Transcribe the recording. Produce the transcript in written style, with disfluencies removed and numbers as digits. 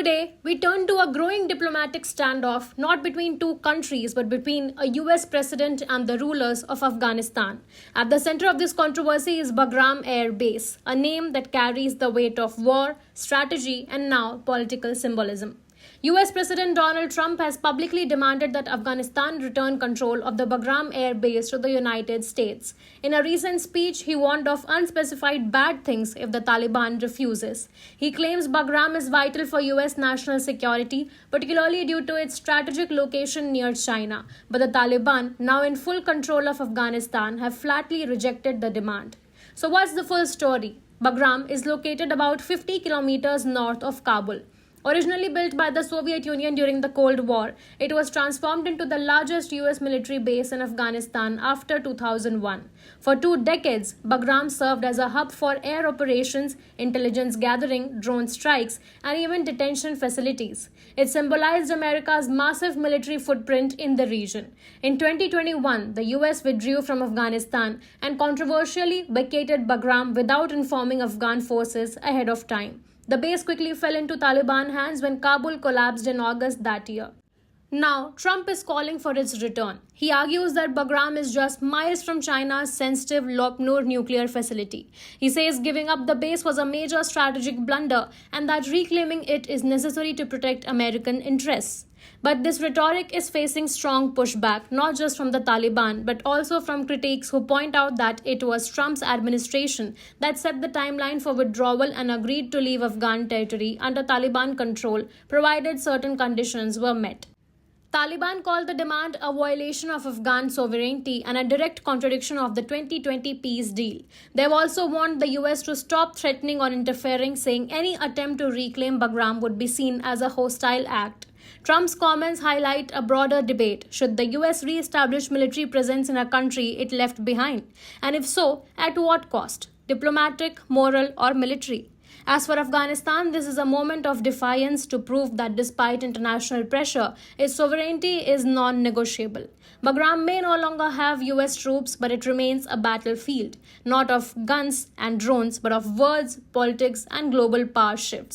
Today, we turn to a growing diplomatic standoff not between two countries but between a US president and the rulers of Afghanistan. At the center of this controversy is Bagram Air Base, a name that carries the weight of war, strategy, and now political symbolism. US President Donald Trump has publicly demanded that Afghanistan return control of the Bagram Air Base to the United States. In a recent speech, he warned of unspecified bad things if the Taliban refuses. He claims Bagram is vital for US national security, particularly due to its strategic location near China. But the Taliban, now in full control of Afghanistan, have flatly rejected the demand. So what's the full story? Bagram is located about 50 kilometers north of Kabul. Originally built by the Soviet Union during the Cold War, it was transformed into the largest US military base in Afghanistan after 2001. For 2 decades, Bagram served as a hub for air operations, intelligence gathering, drone strikes, and even detention facilities. It symbolized America's massive military footprint in the region. In 2021, the US withdrew from Afghanistan and controversially vacated Bagram without informing Afghan forces ahead of time. The base quickly fell into Taliban hands when Kabul collapsed in August that year. Now, Trump is calling for its return. He argues that Bagram is just miles from China's sensitive Lopnur nuclear facility. He says giving up the base was a major strategic blunder and that reclaiming it is necessary to protect American interests. But this rhetoric is facing strong pushback, not just from the Taliban, but also from critics who point out that it was Trump's administration that set the timeline for withdrawal and agreed to leave Afghan territory under Taliban control, provided certain conditions were met. Taliban called the demand a violation of Afghan sovereignty and a direct contradiction of the 2020 peace deal. They've also warned the US to stop threatening or interfering, saying any attempt to reclaim Bagram would be seen as a hostile act. Trump's comments highlight a broader debate. Should the US re-establish military presence in a country it left behind? And if so, at what cost? Diplomatic, moral, or military? As for Afghanistan, this is a moment of defiance to prove that despite international pressure, its sovereignty is non-negotiable. Bagram may no longer have US troops, but it remains a battlefield, not of guns and drones, but of words, politics, and global power shifts.